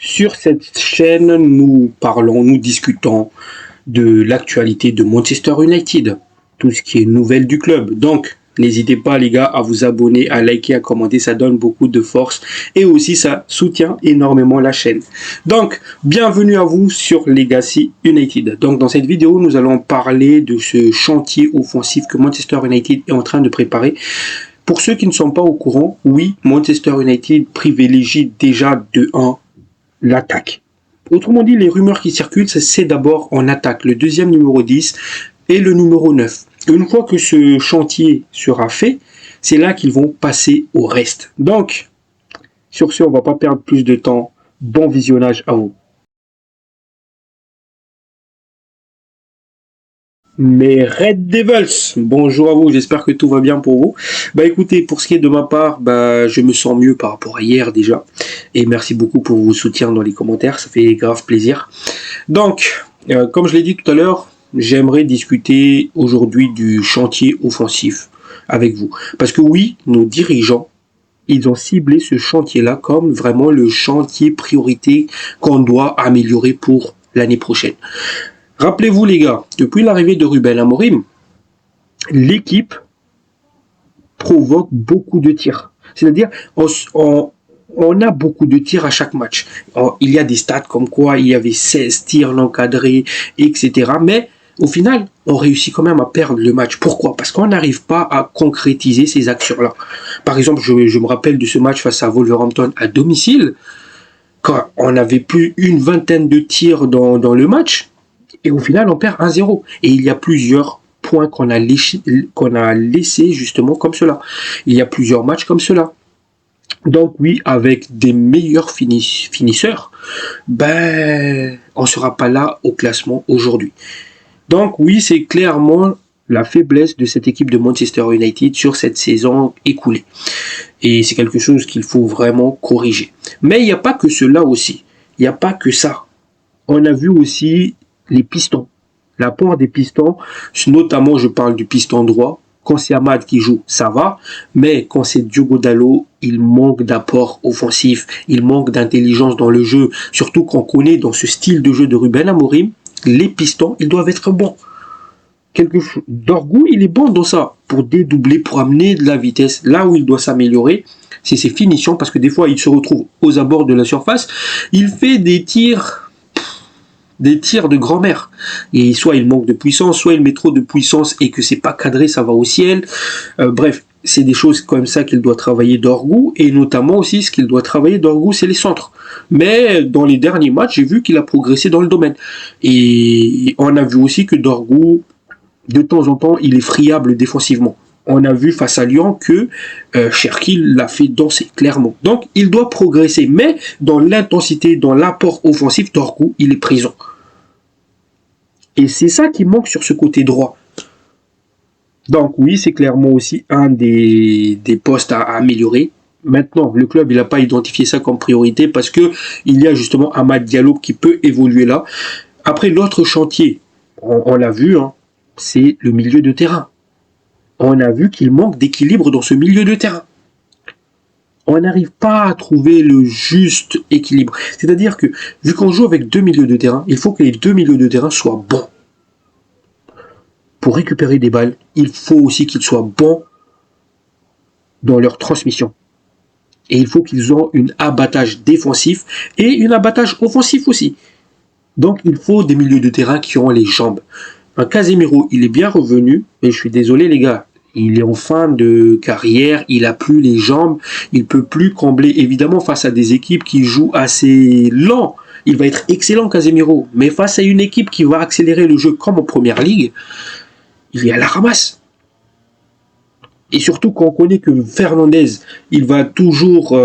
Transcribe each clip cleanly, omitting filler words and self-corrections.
Sur cette chaîne, nous discutons de l'actualité de Manchester United, tout ce qui est nouvelle du club. Donc, n'hésitez pas les gars à vous abonner, à liker, à commenter, ça donne beaucoup de force et aussi ça soutient énormément la chaîne. Donc, bienvenue à vous sur Legacy United. Donc, dans cette vidéo, nous allons parler de ce chantier offensif que Manchester United est en train de préparer. Pour ceux qui ne sont pas au courant, oui, Manchester United privilégie déjà de 1 l'attaque. Autrement dit, les rumeurs qui circulent, c'est d'abord en attaque, le deuxième numéro 10 et le numéro 9. Une fois que ce chantier sera fait, c'est là qu'ils vont passer au reste. Donc, sur ce, on ne va pas perdre plus de temps. Bon visionnage à vous. Mes Red Devils, bonjour à vous, j'espère que tout va bien pour vous. Écoutez, pour ce qui est de ma part, je me sens mieux par rapport à hier déjà. Et merci beaucoup pour vos soutiens dans les commentaires, ça fait grave plaisir. Donc, comme je l'ai dit tout à l'heure, j'aimerais discuter aujourd'hui du chantier offensif avec vous. Parce que oui, nos dirigeants, ils ont ciblé ce chantier-là comme vraiment le chantier priorité qu'on doit améliorer pour l'année prochaine. Rappelez-vous les gars, depuis l'arrivée de Ruben Amorim, l'équipe provoque beaucoup de tirs. C'est-à-dire, on a beaucoup de tirs à chaque match. Il y a des stats comme quoi il y avait 16 tirs non cadrés, etc. Mais au final, on réussit quand même à perdre le match. Pourquoi? Parce qu'on n'arrive pas à concrétiser ces actions-là. Par exemple, je me rappelle de ce match face à Wolverhampton à domicile, quand on avait plus une vingtaine de tirs dans le match. Et au final, on perd 1-0. Et il y a plusieurs points qu'on a laissés justement comme cela. Il y a plusieurs matchs comme cela. Donc oui, avec des meilleurs finisseurs, on ne sera pas là au classement aujourd'hui. Donc oui, c'est clairement la faiblesse de cette équipe de Manchester United sur cette saison écoulée. Et c'est quelque chose qu'il faut vraiment corriger. Mais il n'y a pas que cela aussi. Il n'y a pas que ça. On a vu aussi les pistons. L'apport des pistons, notamment je parle du piston droit. Quand c'est Amad qui joue, ça va. Mais quand c'est Diogo Dalot, il manque d'apport offensif. Il manque d'intelligence dans le jeu. Surtout qu'on connaît dans ce style de jeu de Ruben Amorim, les pistons, ils doivent être bons. Dorgu, il est bon dans ça. Pour dédoubler, pour amener de la vitesse. Là où il doit s'améliorer, c'est ses finitions. Parce que des fois, il se retrouve aux abords de la surface. Il fait des tirs de grand-mère. Et soit il manque de puissance, soit il met trop de puissance et que c'est pas cadré, ça va au ciel. Bref, c'est des choses comme ça qu'il doit travailler Dorgu. Et notamment aussi, ce qu'il doit travailler Dorgu, c'est les centres. Mais dans les derniers matchs, j'ai vu qu'il a progressé dans le domaine. Et on a vu aussi que Dorgu, de temps en temps, il est friable défensivement. On a vu face à Lyon que Cherki l'a fait danser, clairement. Donc, il doit progresser. Mais dans l'intensité, dans l'apport offensif, Dorgu, il est présent. Et c'est ça qui manque sur ce côté droit. Donc oui, c'est clairement aussi un des postes à améliorer. Maintenant, le club, il n'a pas identifié ça comme priorité parce que il y a justement Amad Diallo qui peut évoluer là. Après, l'autre chantier, on l'a vu, c'est le milieu de terrain. On a vu qu'il manque d'équilibre dans ce milieu de terrain. On n'arrive pas à trouver le juste équilibre. C'est-à-dire que, vu qu'on joue avec deux milieux de terrain, il faut que les deux milieux de terrain soient bons. Pour récupérer des balles, il faut aussi qu'ils soient bons dans leur transmission. Et il faut qu'ils aient un abattage défensif et un abattage offensif aussi. Donc, il faut des milieux de terrain qui ont les jambes. Un Casemiro, il est bien revenu, mais je suis désolé les gars, il est en fin de carrière, il a plus les jambes, il peut plus combler, évidemment face à des équipes qui jouent assez lent. Il va être excellent Casemiro, mais face à une équipe qui va accélérer le jeu comme en première ligue, il est à la ramasse. Et surtout quand on connaît que Fernandez, il va toujours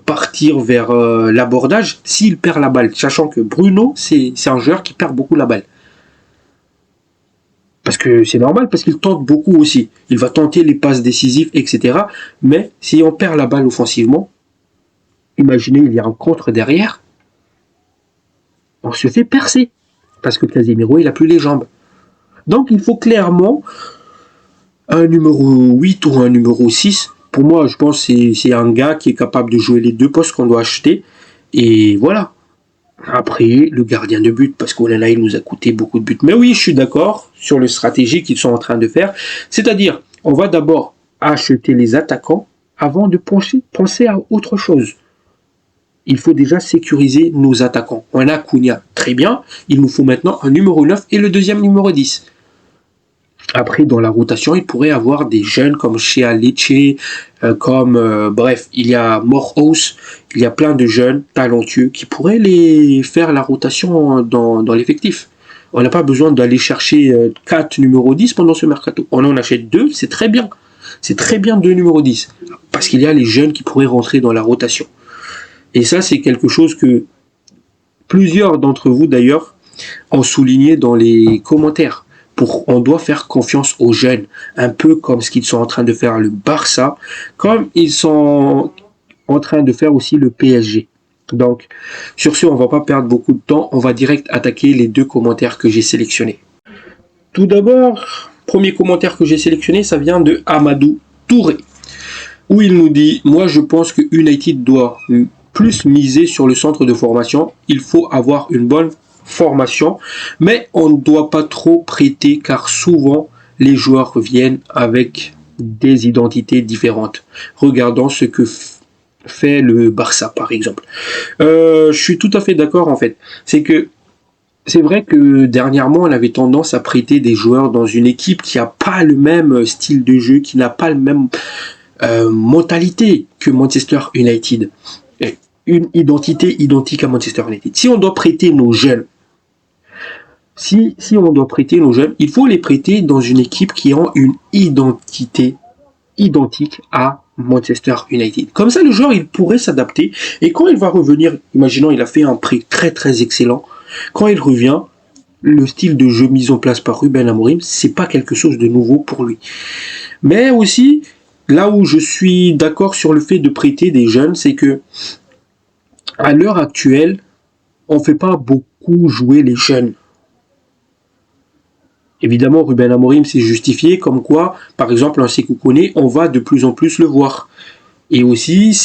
partir vers l'abordage s'il perd la balle, sachant que Bruno, c'est un joueur qui perd beaucoup la balle. Parce que c'est normal, parce qu'il tente beaucoup aussi. Il va tenter les passes décisives, etc. Mais si on perd la balle offensivement, imaginez, il y a un contre derrière, on se fait percer. Parce que Casemiro, il n'a plus les jambes. Donc il faut clairement un numéro 8 ou un numéro 6. Pour moi, je pense que c'est un gars qui est capable de jouer les deux postes qu'on doit acheter. Et voilà. Après, le gardien de but, parce qu'Onana, il nous a coûté beaucoup de buts. Mais oui, je suis d'accord sur le stratégie qu'ils sont en train de faire. C'est-à-dire, on va d'abord acheter les attaquants avant de penser à autre chose. Il faut déjà sécuriser nos attaquants. On a Cunha, très bien. Il nous faut maintenant un numéro 9 et le deuxième numéro 10. Après, dans la rotation, il pourrait avoir des jeunes comme Shea Lecce, bref, il y a Morehouse, il y a plein de jeunes talentueux qui pourraient les faire la rotation dans l'effectif. On n'a pas besoin d'aller chercher 4 numéros 10 pendant ce mercato. On en achète 2, c'est très bien. C'est très bien 2 numéros 10. Parce qu'il y a les jeunes qui pourraient rentrer dans la rotation. Et ça, c'est quelque chose que plusieurs d'entre vous, d'ailleurs, ont souligné dans les commentaires. On doit faire confiance aux jeunes, un peu comme ce qu'ils sont en train de faire le Barça, comme ils sont en train de faire aussi le PSG. Donc, sur ce, on ne va pas perdre beaucoup de temps, on va direct attaquer les 2 commentaires que j'ai sélectionnés. Tout d'abord, premier commentaire que j'ai sélectionné, ça vient de Amadou Touré, où il nous dit « Moi, je pense que United doit plus miser sur le centre de formation, il faut avoir une bonne formation, mais on ne doit pas trop prêter car souvent les joueurs viennent avec des identités différentes. Regardons ce que fait le Barça par exemple. Je suis tout à fait d'accord en fait. C'est vrai que dernièrement on avait tendance à prêter des joueurs dans une équipe qui n'a pas le même style de jeu, qui n'a pas le même mentalité que Manchester United. Une identité identique à Manchester United. Si on doit prêter nos jeunes, il faut les prêter dans une équipe qui a une identité identique à Manchester United. Comme ça, le joueur, il pourrait s'adapter. Et quand il va revenir, imaginons, il a fait un prêt très très excellent. Quand il revient, le style de jeu mis en place par Ruben Amorim, c'est pas quelque chose de nouveau pour lui. Mais aussi, là où je suis d'accord sur le fait de prêter des jeunes, c'est que à l'heure actuelle, on ne fait pas beaucoup jouer les jeunes. Évidemment, Ruben Amorim s'est justifié comme quoi, par exemple, un Sékou Koné, on va de plus en plus le voir. Et aussi,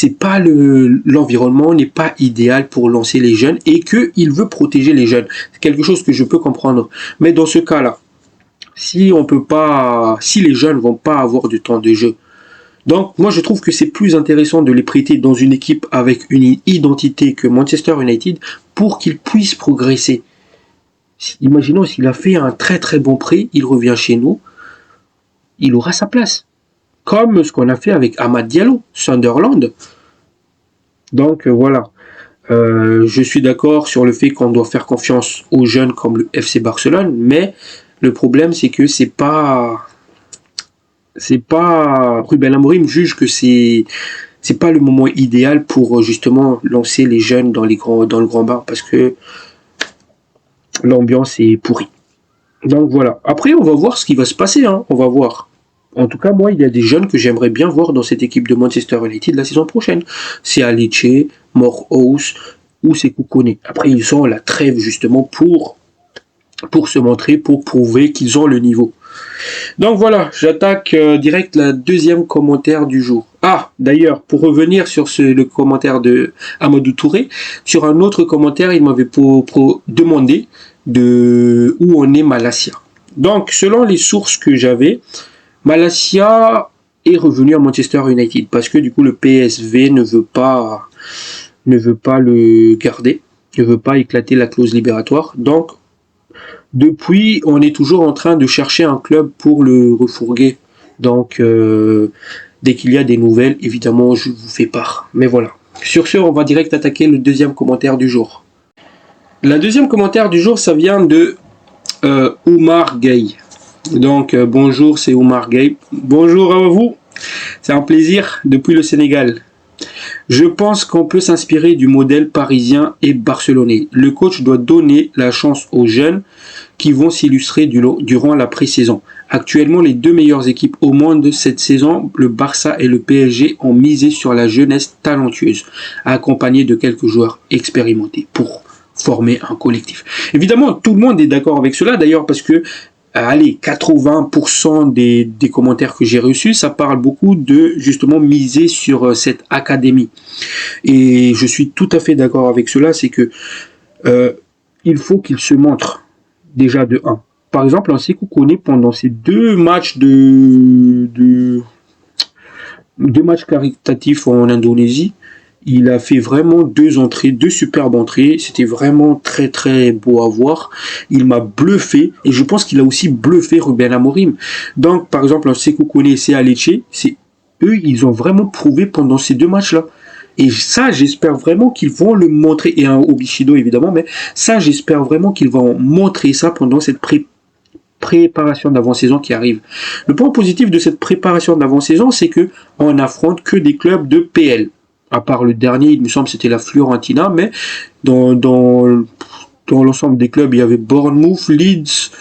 l'environnement n'est pas idéal pour lancer les jeunes et qu'il veut protéger les jeunes. C'est quelque chose que je peux comprendre. Mais dans ce cas-là, si les jeunes vont pas avoir du temps de jeu, donc, moi, je trouve que c'est plus intéressant de les prêter dans une équipe avec une identité que Manchester United pour qu'ils puissent progresser. Imaginons s'il a fait un très très bon prêt, il revient chez nous, il aura sa place. Comme ce qu'on a fait avec Amad Diallo, Sunderland. Donc, voilà. Je suis d'accord sur le fait qu'on doit faire confiance aux jeunes comme le FC Barcelone, mais le problème, c'est que c'est pas Ruben Amorim juge que c'est pas le moment idéal pour justement lancer les jeunes dans le grand bain parce que l'ambiance est pourrie. Donc voilà. Après, on va voir ce qui va se passer. On va voir. En tout cas, moi, il y a des jeunes que j'aimerais bien voir dans cette équipe de Manchester United la saison prochaine. C'est Lecce, Morehouse ou Sékou Koné. Après, ils sont à la trêve justement pour se montrer, pour prouver qu'ils ont le niveau. Donc voilà, j'attaque direct la deuxième commentaire du jour. Ah, d'ailleurs, pour revenir sur le commentaire de Amadou Touré, sur un autre commentaire, il m'avait demandé où en est Malacia. Donc, selon les sources que j'avais, Malacia est revenu à Manchester United parce que du coup le PSV ne veut pas le garder, ne veut pas éclater la clause libératoire. Donc, depuis, on est toujours en train de chercher un club pour le refourguer. Donc, dès qu'il y a des nouvelles, évidemment, je vous fais part. Mais voilà. Sur ce, on va direct attaquer le deuxième commentaire du jour. La deuxième commentaire du jour, ça vient de Oumar Gay. Donc, bonjour, c'est Oumar Gay. Bonjour à vous. C'est un plaisir depuis le Sénégal. Je pense qu'on peut s'inspirer du modèle parisien et barcelonais. Le coach doit donner la chance aux jeunes qui vont s'illustrer durant la pré-saison. Actuellement, les 2 meilleures équipes au monde de cette saison, le Barça et le PSG, ont misé sur la jeunesse talentueuse, accompagnée de quelques joueurs expérimentés pour former un collectif. Évidemment, tout le monde est d'accord avec cela, d'ailleurs, parce que 80% des commentaires que j'ai reçus, ça parle beaucoup de justement miser sur cette académie. Et je suis tout à fait d'accord avec cela, c'est que euh, il faut qu'il se montre déjà de 1. Par exemple, un Sékou Koné, pendant ces deux matchs caritatifs en Indonésie, il a fait vraiment 2 entrées, 2 superbes entrées. C'était vraiment très très beau à voir. Il m'a bluffé et je pense qu'il a aussi bluffé Ruben Amorim. Donc, par exemple, un Sékou Koné et Sea Lecce, c'est eux, ils ont vraiment prouvé pendant ces 2 matchs-là. Et ça, j'espère vraiment qu'ils vont le montrer, et un Obishido évidemment, mais ça, j'espère vraiment qu'ils vont montrer ça pendant cette préparation d'avant-saison qui arrive. Le point positif de cette préparation d'avant-saison, c'est que on n'affronte que des clubs de PL. À part le dernier, il me semble c'était la Fiorentina, mais dans l'ensemble des clubs, il y avait Bournemouth, Leeds,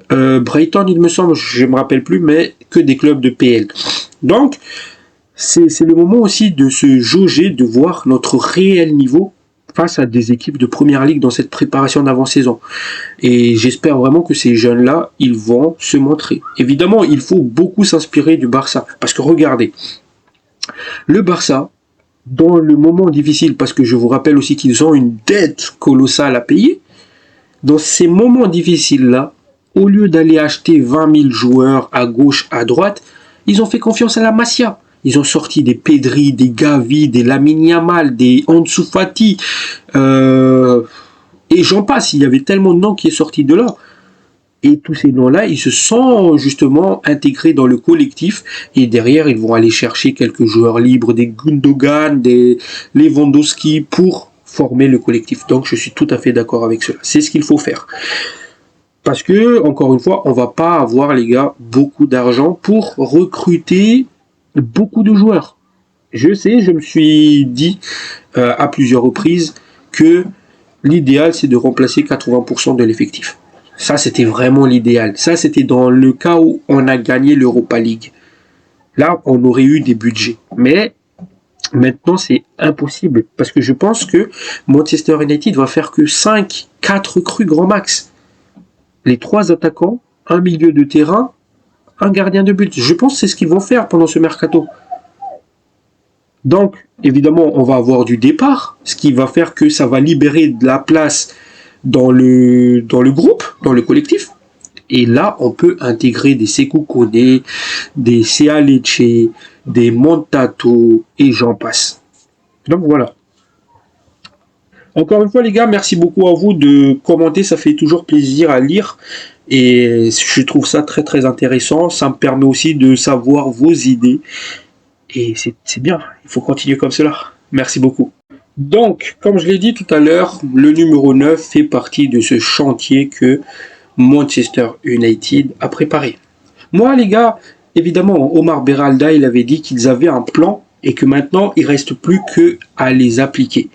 Brighton, il me semble, je ne me rappelle plus, mais que des clubs de PL. Donc, c'est le moment aussi de se jauger, de voir notre réel niveau face à des équipes de première ligue dans cette préparation d'avant-saison. Et j'espère vraiment que ces jeunes-là, ils vont se montrer. Évidemment, il faut beaucoup s'inspirer du Barça. Parce que regardez, le Barça, dans le moment difficile, parce que je vous rappelle aussi qu'ils ont une dette colossale à payer, dans ces moments difficiles-là, au lieu d'aller acheter 20 000 joueurs à gauche, à droite, ils ont fait confiance à la Masia. Ils ont sorti des Pedri, des Gavi, des Lamine Yamal, des Ansu Fati, et j'en passe. Il y avait tellement de noms qui est sorti de là. Et tous ces noms-là, ils se sont justement intégrés dans le collectif. Et derrière, ils vont aller chercher quelques joueurs libres, des Gundogan, des Lewandowski, pour former le collectif. Donc, je suis tout à fait d'accord avec cela. C'est ce qu'il faut faire. Parce que, encore une fois, on va pas avoir, les gars, beaucoup d'argent pour recruter beaucoup de joueurs. Je sais, je me suis dit à plusieurs reprises que l'idéal, c'est de remplacer 80% de l'effectif. Ça, c'était vraiment l'idéal. Ça, c'était dans le cas où on a gagné l'Europa League. Là, on aurait eu des budgets. Mais maintenant, c'est impossible. Parce que je pense que Manchester United va faire que 4 recrues grand max. Les 3 attaquants, un milieu de terrain, un gardien de but. Je pense que c'est ce qu'ils vont faire pendant ce mercato. Donc, évidemment, on va avoir du départ, ce qui va faire que ça va libérer de la place dans le groupe, dans le collectif. Et là, on peut intégrer des Sékou Koné, des Sea Lecce, des Montato, et j'en passe. Donc voilà. Encore une fois, les gars, merci beaucoup à vous de commenter. Ça fait toujours plaisir à lire. Et je trouve ça très très intéressant. Ça me permet aussi de savoir vos idées. Et c'est bien. Il faut continuer comme cela. Merci beaucoup. Donc, comme je l'ai dit tout à l'heure, le numéro 9 fait partie de ce chantier que Manchester United a préparé. Moi, les gars, évidemment, Omar Beralda, il avait dit qu'ils avaient un plan et que maintenant, il ne reste plus qu'à les appliquer.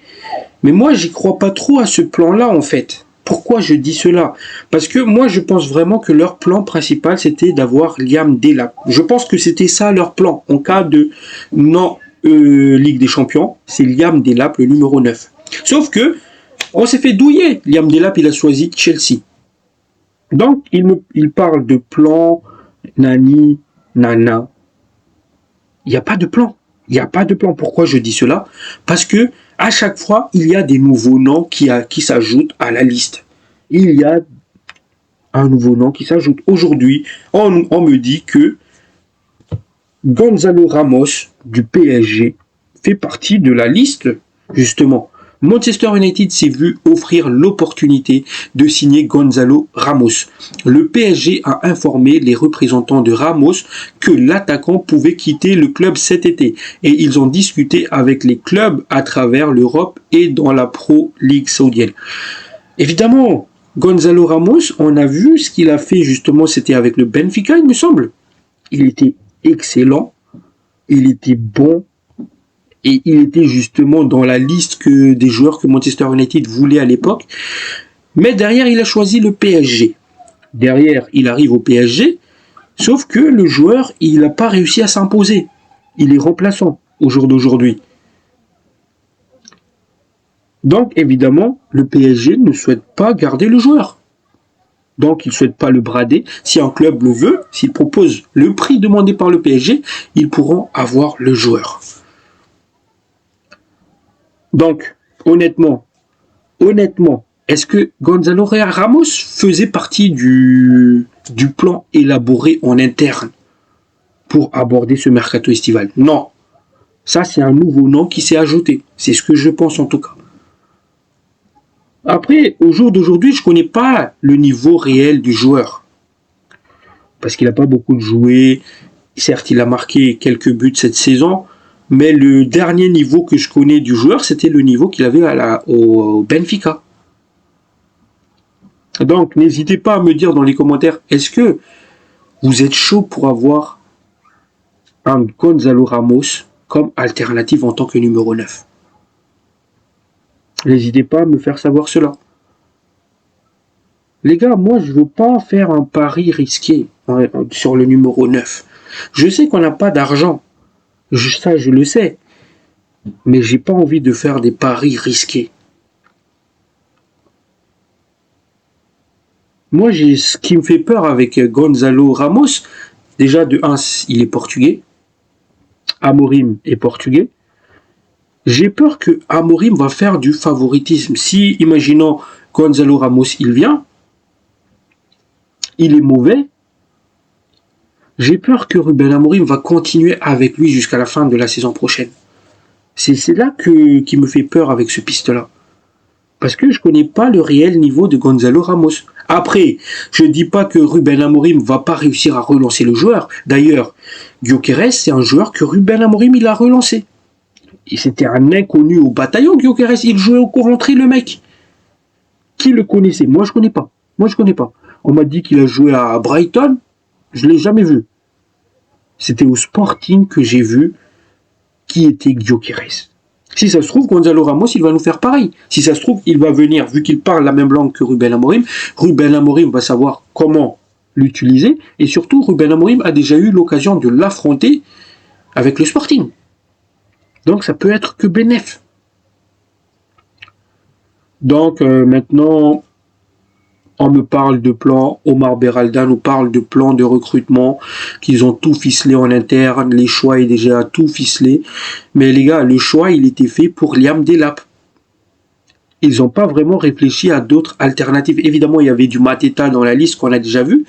Mais moi, j'y crois pas trop à ce plan-là, en fait. Pourquoi je dis cela? Parce que moi, je pense vraiment que leur plan principal, c'était d'avoir Liam Delap. Je pense que c'était ça leur plan. En cas de non Ligue des Champions, c'est Liam Delap, le numéro 9. Sauf que, on s'est fait douiller. Liam Delap, il a choisi Chelsea. Donc, il parle de plan, nani, nana. Il n'y a pas de plan. Il n'y a pas de plan. Pourquoi je dis cela? Parce que à chaque fois, il y a des nouveaux noms qui s'ajoutent à la liste. Il y a un nouveau nom qui s'ajoute. Aujourd'hui, on me dit que Gonzalo Ramos du PSG fait partie de la liste, justement. Manchester United s'est vu offrir l'opportunité de signer Gonzalo Ramos. Le PSG a informé les représentants de Ramos que l'attaquant pouvait quitter le club cet été et ils ont discuté avec les clubs à travers l'Europe et dans la Pro League saoudienne. Évidemment, Gonzalo Ramos, on a vu ce qu'il a fait justement, c'était avec le Benfica, il me semble. Il était excellent, il était bon, et il était justement dans la liste des joueurs que Manchester United voulait à l'époque. Mais derrière, il a choisi le PSG. Derrière, il arrive au PSG, sauf que le joueur, il n'a pas réussi à s'imposer. Il est remplaçant au jour d'aujourd'hui. Donc, évidemment, le PSG ne souhaite pas garder le joueur. Donc, il ne souhaite pas le brader. Si un club le veut, s'il propose le prix demandé par le PSG, ils pourront avoir le joueur. Donc, honnêtement, est-ce que Gonzalo Ramos faisait partie du plan élaboré en interne pour aborder ce mercato estival? Non. Ça, c'est un nouveau nom qui s'est ajouté. C'est ce que je pense en tout cas. Après, au jour d'aujourd'hui, je ne connais pas le niveau réel du joueur. Parce qu'il n'a pas beaucoup de joué. Certes, il a marqué quelques buts cette saison. Mais le dernier niveau que je connais du joueur, c'était le niveau qu'il avait au Benfica. Donc, n'hésitez pas à me dire dans les commentaires, est-ce que vous êtes chaud pour avoir un Gonzalo Ramos comme alternative en tant que numéro 9? N'hésitez pas à me faire savoir cela. Les gars, moi je veux pas faire un pari risqué sur le numéro 9. Je sais qu'on n'a pas d'argent. Ça, je le sais. Mais j'ai pas envie de faire des paris risqués. Moi, ce qui me fait peur avec Gonzalo Ramos, déjà de 1, il est portugais. Amorim est portugais. J'ai peur que Amorim va faire du favoritisme. Si, imaginons, Gonzalo Ramos, il vient, il est mauvais, j'ai peur que Ruben Amorim va continuer avec lui jusqu'à la fin de la saison prochaine. C'est là qui me fait peur avec ce piste-là. Parce que je ne connais pas le réel niveau de Gonzalo Ramos. Après, je ne dis pas que Ruben Amorim ne va pas réussir à relancer le joueur. D'ailleurs, Gyökeres, c'est un joueur que Ruben Amorim il a relancé. Et c'était un inconnu au bataillon, Gyökeres. Il jouait au Coventry, le mec. Qui le connaissait? Moi, je connais pas. On m'a dit qu'il a joué à Brighton. Je l'ai jamais vu. C'était au Sporting que j'ai vu qui était Gyökeres. Si ça se trouve, Gonzalo Ramos, il va nous faire pareil. Si ça se trouve, il va venir, vu qu'il parle la même langue que Ruben Amorim, Ruben Amorim va savoir comment l'utiliser. Et surtout, Ruben Amorim a déjà eu l'occasion de l'affronter avec le Sporting. Donc, ça peut être que bénéf. Donc, maintenant, on me parle de plan, Omar Beralda nous parle de plan de recrutement, qu'ils ont tout ficelé en interne, les choix est déjà tout ficelé. Mais les gars, le choix, il était fait pour Liam Delap. Ils n'ont pas vraiment réfléchi à d'autres alternatives. Évidemment, il y avait du Mateta dans la liste qu'on a déjà vu,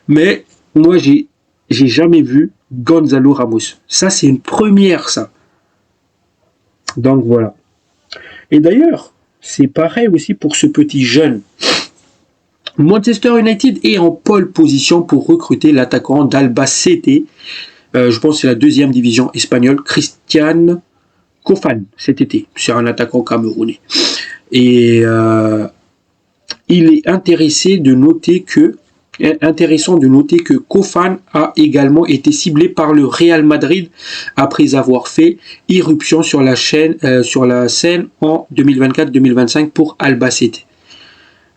mais moi, j'ai jamais vu Gonzalo Ramos. Ça, c'est une première, ça. Donc, voilà. Et d'ailleurs, c'est pareil aussi pour ce petit jeune. Manchester United est en pole position pour recruter l'attaquant d'Albacete. Je pense que c'est la 2e division espagnole, Christian Kofan, cet été. C'est un attaquant camerounais. Et il est intéressant de noter que Kofan a également été ciblé par le Real Madrid après avoir fait irruption sur la scène en 2024-2025 pour Albacete.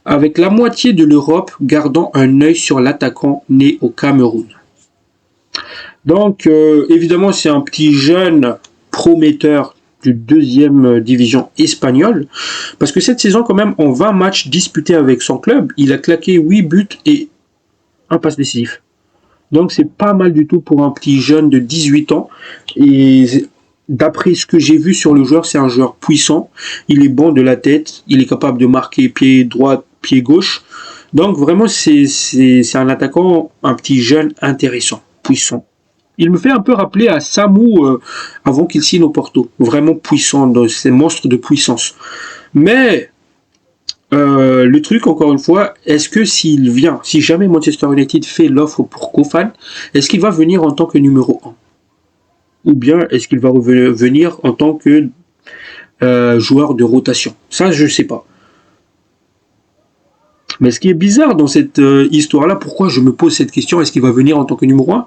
Avec la moitié de l'Europe gardant un œil sur l'attaquant né au Cameroun. Donc, évidemment, c'est un petit jeune prometteur du 2e division espagnole, parce que cette saison, quand même, en 20 matchs disputés avec son club, il a claqué 8 buts et un passe décisif. Donc, c'est pas mal du tout pour un petit jeune de 18 ans. Et d'après ce que j'ai vu sur le joueur, c'est un joueur puissant. Il est bon de la tête, il est capable de marquer pied droit, pied gauche. Donc vraiment, c'est un attaquant, un petit jeune intéressant, puissant. Il me fait un peu rappeler à Samu avant qu'il signe au Porto. Vraiment puissant, c'est monstre de puissance. Mais le truc, encore une fois, est-ce que s'il vient, si jamais Manchester United fait l'offre pour Kofan, est-ce qu'il va venir en tant que numéro 1? Ou bien est-ce qu'il va revenir en tant que joueur de rotation? Ça, je ne sais pas. Mais ce qui est bizarre dans cette histoire-là, pourquoi je me pose cette question, est-ce qu'il va venir en tant que numéro 1?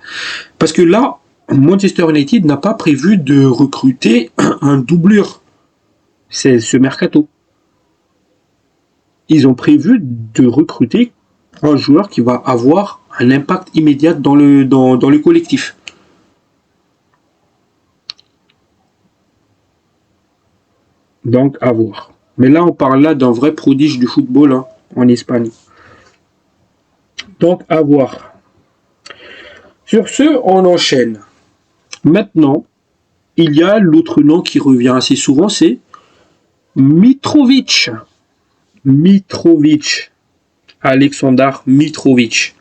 Parce que là, Manchester United n'a pas prévu de recruter un doublure. C'est ce mercato. Ils ont prévu de recruter un joueur qui va avoir un impact immédiat dans le collectif. Donc, à voir. Mais là, on parle là d'un vrai prodige du football en Espagne. Donc, à voir. Sur ce, on enchaîne. Maintenant, il y a l'autre nom qui revient assez souvent, c'est Mitrovic. Mitrovic. Aleksandar Mitrovic.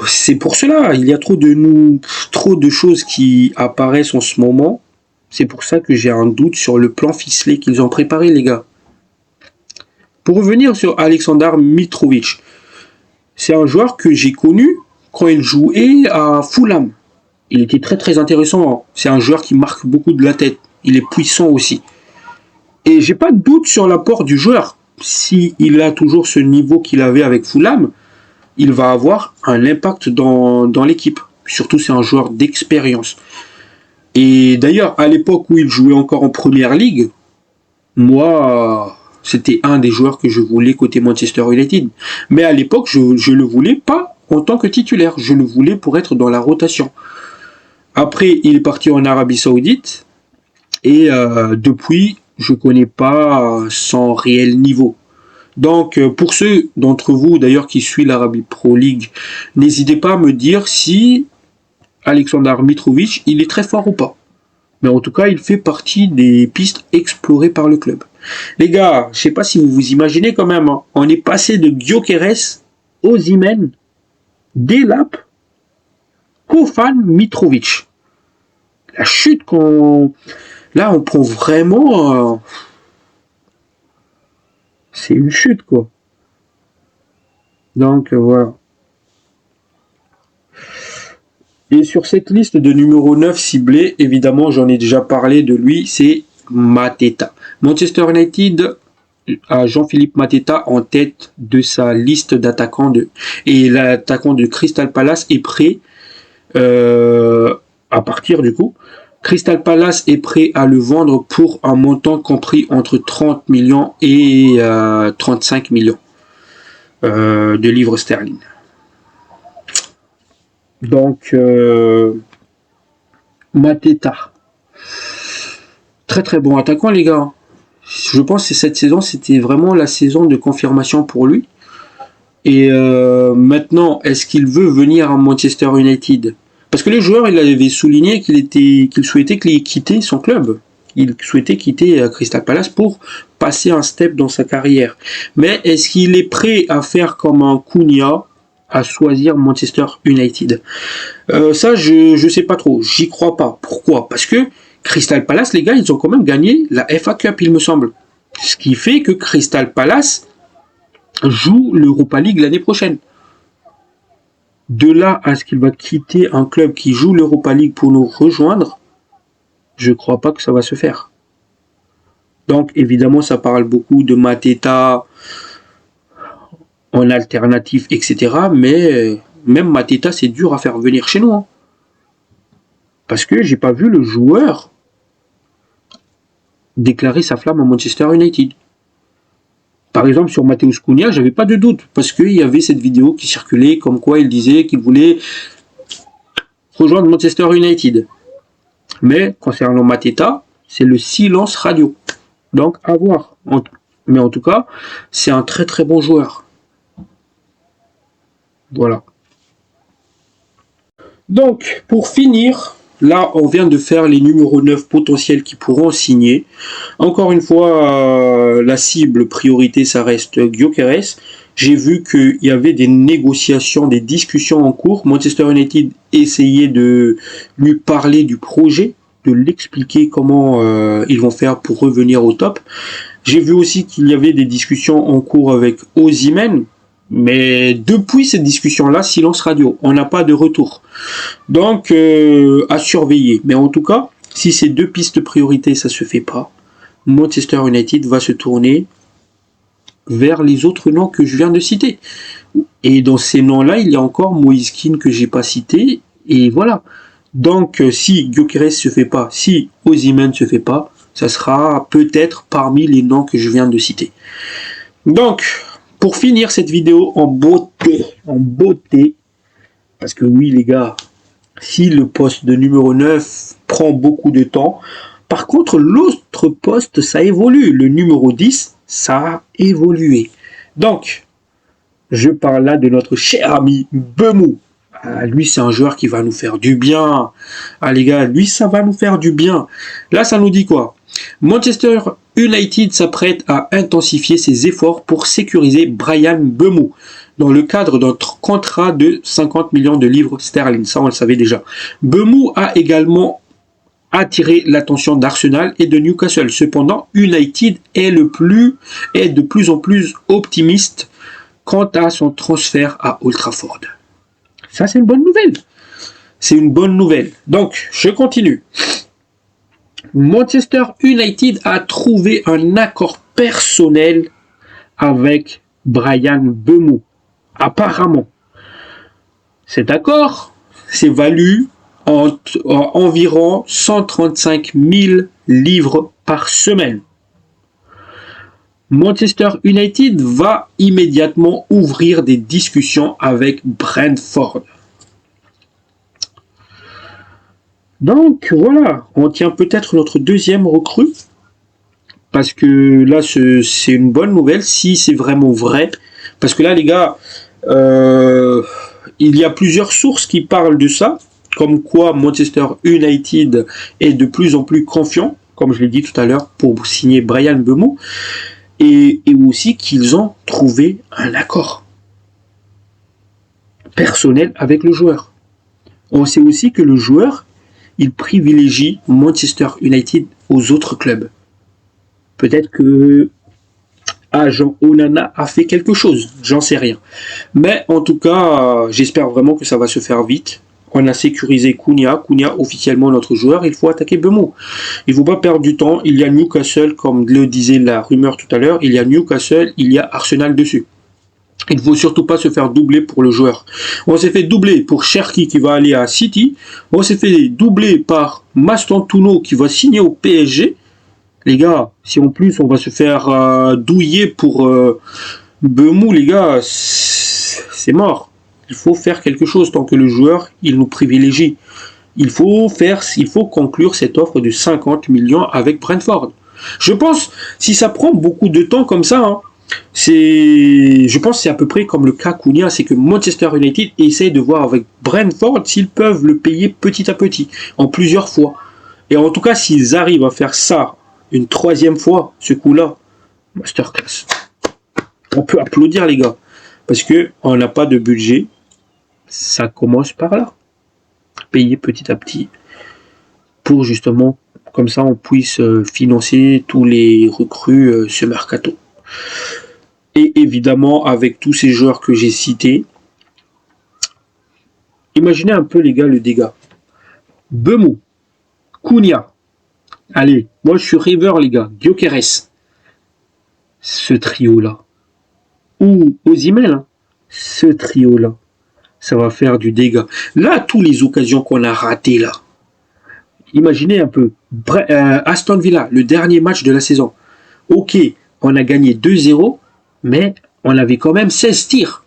C'est pour cela, il y a trop de choses qui apparaissent en ce moment. C'est pour ça que j'ai un doute sur le plan ficelé qu'ils ont préparé, les gars. Pour revenir sur Aleksandar Mitrovic, c'est un joueur que j'ai connu quand il jouait à Fulham. Il était très très intéressant. C'est un joueur qui marque beaucoup de la tête. Il est puissant aussi. Et j'ai pas de doute sur l'apport du joueur. S'il a toujours ce niveau qu'il avait avec Fulham, il va avoir un impact dans l'équipe. Surtout, c'est un joueur d'expérience. Et d'ailleurs, à l'époque où il jouait encore en première ligue, moi, c'était un des joueurs que je voulais côté Manchester United. Mais à l'époque, je le voulais pas en tant que titulaire. Je le voulais pour être dans la rotation. Après, il est parti en Arabie Saoudite. Et depuis, je connais pas son réel niveau. Donc, pour ceux d'entre vous, d'ailleurs, qui suivent l'Arabie Pro League, n'hésitez pas à me dire si Aleksandar Mitrovic, il est très fort ou pas. Mais en tout cas, il fait partie des pistes explorées par le club. Les gars, je sais pas si vous vous imaginez quand même, hein, on est passé de Gyökeres, Osimhen, Delap, Kofan, Mitrovic. La chute qu'on... Là, on prend vraiment... C'est une chute, quoi. Donc, voilà. Et sur cette liste de numéro 9 ciblés, évidemment, j'en ai déjà parlé de lui, c'est Mateta. Manchester United a Jean-Philippe Mateta en tête de sa liste d'attaquants et l'attaquant de Crystal Palace est prêt à partir du coup. Crystal Palace est prêt à le vendre pour un montant compris entre 30 millions et 35 millions de livres sterling. Donc, Mateta. Très très bon attaquant, les gars. Je pense que cette saison, c'était vraiment la saison de confirmation pour lui. Et maintenant, est-ce qu'il veut venir à Manchester United? Parce que le joueur, il avait souligné qu'il souhaitait quitter son club. Il souhaitait quitter Crystal Palace pour passer un step dans sa carrière. Mais est-ce qu'il est prêt à faire comme un Cunha, à choisir Manchester United? Ça, je sais pas trop. J'y crois pas. Pourquoi? Parce que Crystal Palace, les gars, ils ont quand même gagné la FA Cup, il me semble. Ce qui fait que Crystal Palace joue l'Europa League l'année prochaine. De là à ce qu'il va quitter un club qui joue l'Europa League pour nous rejoindre, je ne crois pas que ça va se faire. Donc évidemment, ça parle beaucoup de Mateta en alternative, etc. Mais même Mateta, c'est dur à faire venir chez nous. Hein. Parce que j'ai pas vu le joueur déclarer sa flamme à Manchester United. Par exemple, sur Matheus Cunha, j'avais pas de doute, parce qu'il y avait cette vidéo qui circulait, comme quoi il disait qu'il voulait rejoindre Manchester United. Mais, concernant Mateta, c'est le silence radio. Donc, à voir. Mais en tout cas, c'est un très très bon joueur. Voilà. Donc, pour finir... Là, on vient de faire les numéros 9 potentiels qui pourront signer. Encore une fois, la cible priorité, ça reste Gyökeres. J'ai vu qu'il y avait des négociations, des discussions en cours. Manchester United essayait de lui parler du projet, de l'expliquer comment ils vont faire pour revenir au top. J'ai vu aussi qu'il y avait des discussions en cours avec Osimhen. Mais depuis cette discussion-là, silence radio. On n'a pas de retour. Donc, à surveiller. Mais en tout cas, si ces deux pistes de priorité, ça ne se fait pas, Manchester United va se tourner vers les autres noms que je viens de citer. Et dans ces noms-là, il y a encore Moise Kean que j'ai pas cité. Et voilà. Donc, si Gyökeres se fait pas, si Osimhen se fait pas, ça sera peut-être parmi les noms que je viens de citer. Donc... Pour finir cette vidéo en beauté, parce que oui les gars, si le poste de numéro 9 prend beaucoup de temps, par contre l'autre poste ça évolue, le numéro 10 ça a évolué. Donc, je parle là de notre cher ami Bemou. Ah, lui c'est un joueur qui va nous faire du bien. Ah les gars, lui ça va nous faire du bien. Là ça nous dit quoi? Manchester United s'apprête à intensifier ses efforts pour sécuriser Bryan Mbeumo dans le cadre d'un contrat de 50 millions de livres sterling. Ça, on le savait déjà. Mbeumo a également attiré l'attention d'Arsenal et de Newcastle. Cependant, United est de plus en plus optimiste quant à son transfert à Old Trafford. Ça, c'est une bonne nouvelle. C'est une bonne nouvelle. Donc, je continue. Manchester United a trouvé un accord personnel avec Bryan Mbeumo. Apparemment. Cet accord s'est valu environ 135 000 livres par semaine. Manchester United va immédiatement ouvrir des discussions avec Brentford. Donc voilà, on tient peut-être notre deuxième recrue, parce que là c'est une bonne nouvelle si c'est vraiment vrai, parce que là les gars, il y a plusieurs sources qui parlent de ça, comme quoi Manchester United est de plus en plus confiant, comme je l'ai dit tout à l'heure, pour signer Bryan Mbeumo, et aussi qu'ils ont trouvé un accord personnel avec le joueur. On sait aussi que le joueur, il privilégie Manchester United aux autres clubs. Peut-être que agent Onana a fait quelque chose, j'en sais rien. Mais en tout cas, j'espère vraiment que ça va se faire vite. On a sécurisé Cunha officiellement notre joueur, il faut attaquer Mbeumo. Il ne faut pas perdre du temps, il y a Newcastle, comme le disait la rumeur tout à l'heure, il y a Newcastle, il y a Arsenal dessus. Il ne faut surtout pas se faire doubler pour le joueur. On s'est fait doubler pour Cherki qui va aller à City. On s'est fait doubler par Mastantuono qui va signer au PSG. Les gars, si en plus on va se faire douiller pour Mbeumo, les gars, c'est mort. Il faut faire quelque chose tant que le joueur, il nous privilégie. Il faut conclure cette offre de 50 millions avec Brentford. Je pense, si ça prend beaucoup de temps comme ça, je pense que c'est à peu près comme le cas Cunha, c'est que Manchester United essaye de voir avec Brentford s'ils peuvent le payer petit à petit, en plusieurs fois. Et en tout cas, s'ils arrivent à faire ça une troisième fois, ce coup-là, masterclass. On peut applaudir les gars, parce que on n'a pas de budget, ça commence par là. Payer petit à petit, pour justement, comme ça on puisse financer tous les recrues ce mercato. Et évidemment, avec tous ces joueurs que j'ai cités, imaginez un peu les gars le dégât. Mbeumo, Cunha, allez, moi je suis rêveur les gars, Gyökeres, ce trio-là, ou Osimhen, ce trio-là, ça va faire du dégât. Là, toutes les occasions qu'on a ratées là, imaginez un peu, Aston Villa, le dernier match de la saison, ok, on a gagné 2-0, mais on avait quand même 16 tirs.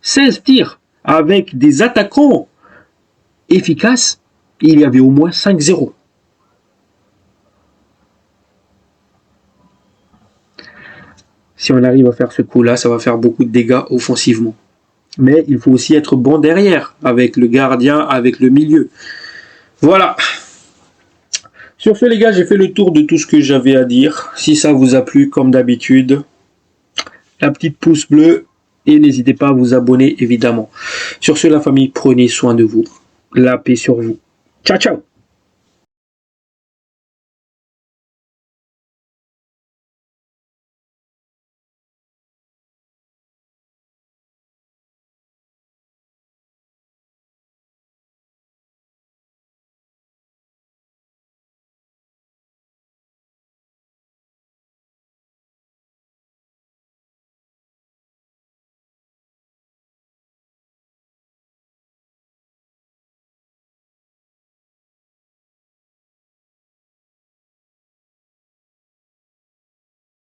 16 tirs avec des attaquants efficaces, il y avait au moins 5-0. Si on arrive à faire ce coup-là, ça va faire beaucoup de dégâts offensivement. Mais il faut aussi être bon derrière, avec le gardien, avec le milieu. Voilà. Sur ce, les gars, j'ai fait le tour de tout ce que j'avais à dire. Si ça vous a plu, comme d'habitude, la petite pouce bleu et n'hésitez pas à vous abonner, évidemment. Sur ce, la famille, prenez soin de vous. La paix sur vous. Ciao, ciao.